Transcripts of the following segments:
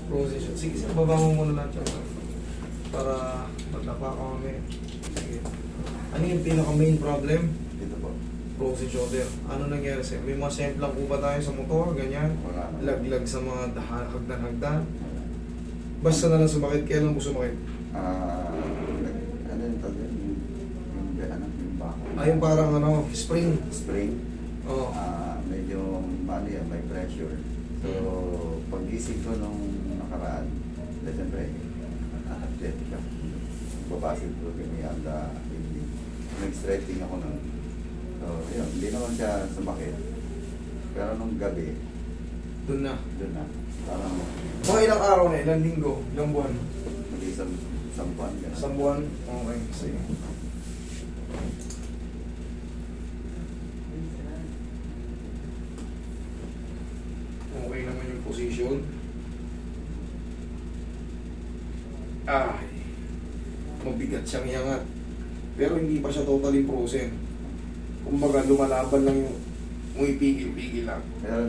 Position. Sige, sir, baba mo muna lang siya. Para magtapa ka kami. Sige. Ano yung pinaka-main problem? Dito po. Frozen shoulder. Ano nangyari sa'yo? May mga semplang po ba tayo sa motor? Ganyan? Wala na. Laglag sa mga hagdan-hagdan? Basta na lang sumakit. Kailan mo sumakit? Ano yung tawag yun? Yung bako. Yung parang spring. Spring. Oo. Medyo mali may pressure. So, pag-gising ko nung nakaraan, siyempre, athletic ako. Babasid ko kiniyanda, nag-stretching ako nun. So, yun, hindi naman siya sumakit. Pero nung gabi, Doon na. doon na. Parang Mga ilang araw na, ilang linggo, ilang buwan. mag-isang buwan. Ganun. Isang buwan. Okay, sige. Okay naman yung position. Ay, mabigat siyang iangat. Pero hindi pa siya totally frozen. Kumbaga lumalaban lang yung umipigil-pigil lang. Pero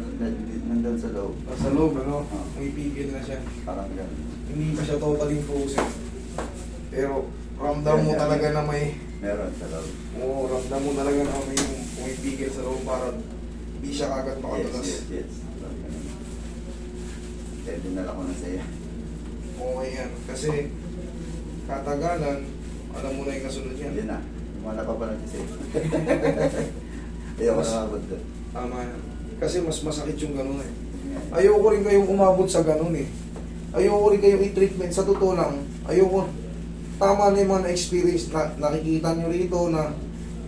nandun sa loob, Nasa loob, umipigil na siya. parang ganun. Hindi pa siya totally frozen. Pero ramdam mo talaga na may Meron sa loob. ramdam mo talaga na may umipigil sa loob para hindi siya kagad makatulas. Yes. Parang ganun. Kaya dinala ko na sa'yo. Okay yan. Kasi katagalan, alam mo na yung kasunod yan. Hindi na. Wala pa pala kasi. Ayaw ko na mabot doon. Tama yan. Kasi mas masakit yung ganun eh. Ayoko rin kayong umabot sa ganun eh. Ayoko rin kayong i-treatment. Sa totoo lang, ayoko. Tama na yung mga na-experience na nakikita nyo rito na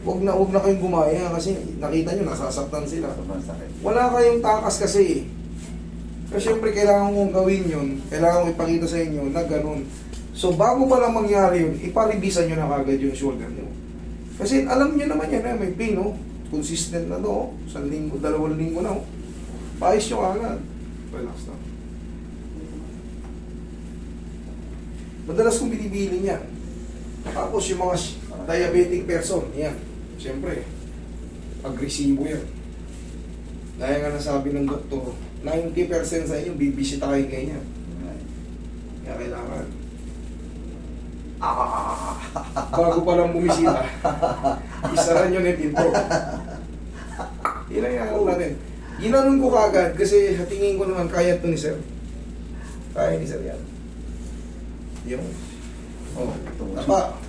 wag na kayong gumaya kasi nakita nyo nasasaktan sila. Sobrang sakit. Wala kayong takas kasi eh. Kasi syempre kailangan mong gawin yun, kailangan mong ipakita sa inyo na ganun. So bago pa lang mangyari yun, iparevisan nyo na kagad yung shoulder nyo. Kasi alam nyo naman yan, may pain, oh. Consistent na to, oh. 1 linggo, 2 linggo na, oh. Paayos nyo kagad. Relax na. Madalas kong binibilin yan. Tapos yung mga diabetic person, yan. Siyempre, agresibo yan. Dahil nga nasabi ng doktor, 90% sa inyo, bibisita kayo ganyan. Kaya kailangan. Bago pa lang bumisita, isaran nyo na yung pinto. Ilang natin. Ginanon ko kagad kasi tingin ko naman kaya ito ni sir. Kaya ni sir yan. Yung, tapa.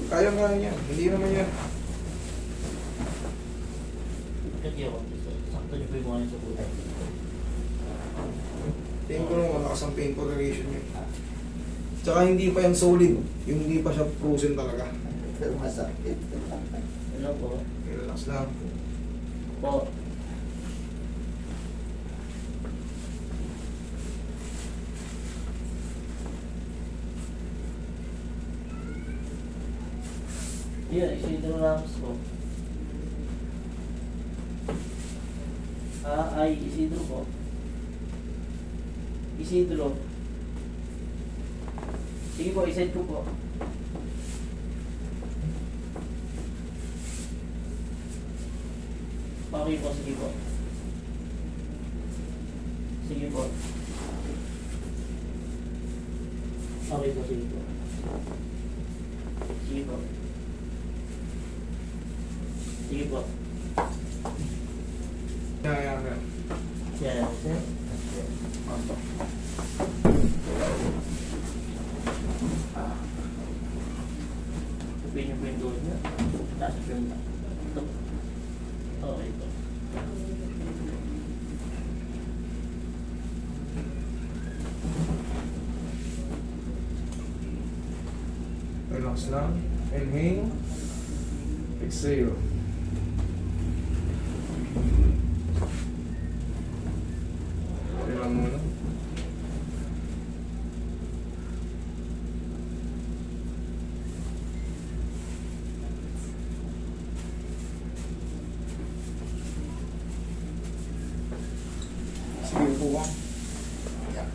Kaya nga yan. Hindi naman yan. Kaya ako, sakto niyo po yung mga sa buhay. Tingin ko naman malakas ang pain toleration yun. Tsaka hindi pa yan solid. Yung hindi pa siya frozen talaga. Pero masakit. Ano po? Relax lang. Po. Yan, Isidro Ramos po. Ay, Isidro po. Isidro. Sige po, isend ko po. Okay po, sige po. Sige po. Okay po, sige po. Sige po. Sige po. Yan. Yan, sir. Pasok. Sabihin niyo po yung doon niya. Tapos po yung ito. Okay po. Relax lang. Inhale. Exhale. Relax muna. Sige po ka. Yeah.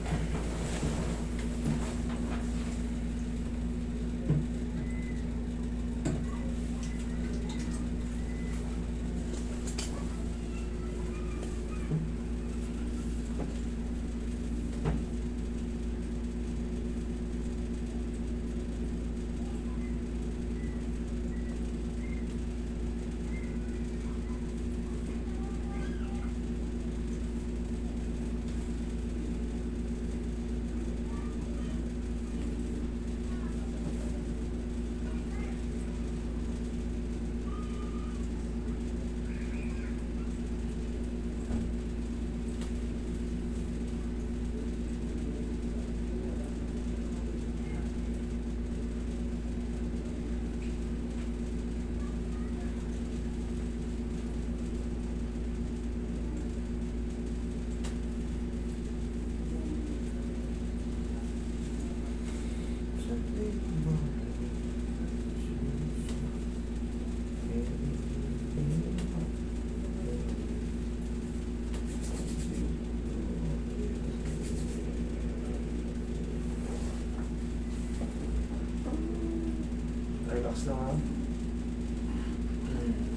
Relax lang ha.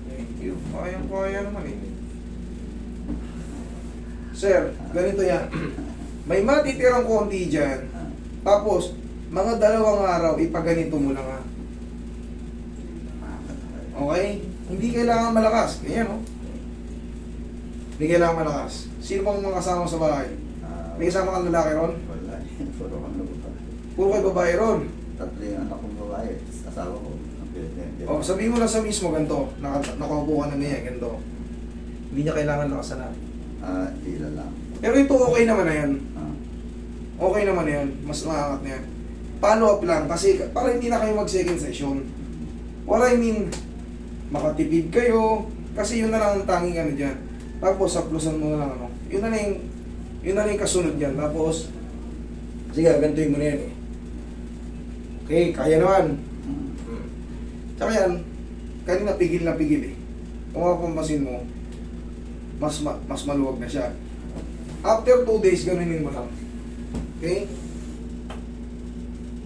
Thank you. Kaya naman eh. Sir, ganito yan. May matitirang konti dyan. Tapos, mga 2 araw, ipaganito mo lang ha. Okay? Hindi kailangan malakas. Ganyan, no? Hindi kailangan malakas. Sino pang mga kasama sa bahay? May kasama kang lalaki ron? Wala. Puro kang babae. Puro kayo babae ron. 3 yung anak kong babae. Asawa ko. O, sabihin mo lang sa mismo ganito. Nakaupo ka na niya, ganito. Hindi niya kailangan nakasalan. Ilan lang. Pero ito okay naman na yan. Ah, Okay naman na yan. Mas nakakot na yan. Follow up lang. Kasi para hindi na kayo mag second session. What I mean, makatipid kayo. Kasi yun na lang ang tanging ano dyan. Tapos, saplusan mo na lang ano. Yun na yung kasunod dyan. Tapos, sige, gantuin mo na yan eh. Okay, kaya naman. Tsaka yan, kanina pigil na pigil eh. Kung mapapansin mo, mas maluwag na siya. After 2 days, ganunin mo lang. Okay?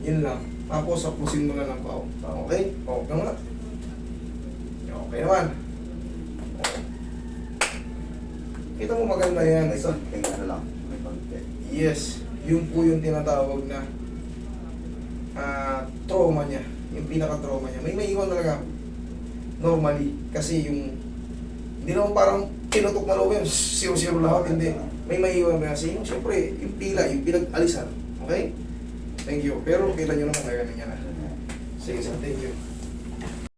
Yun lang. Tapos, saplusin mo na lang pa. Okay? Okay nga. Okay naman. Okay. Kita mo maganda yan. may konting ano lang. May konti. Yes, yun po yung tinatawag na trauma niya. Yung pinaka-trauma niya. May maiwan talaga. Normally. Kasi yung hindi naman parang tinutok na loob yun. 0-0 lahat. Hindi. May maiwan na kasi yung siyempre, yung pila, yung pinag-alisan. Okay? Thank you. Pero kita nyo naman kaya niya na. Sige sir, thank you.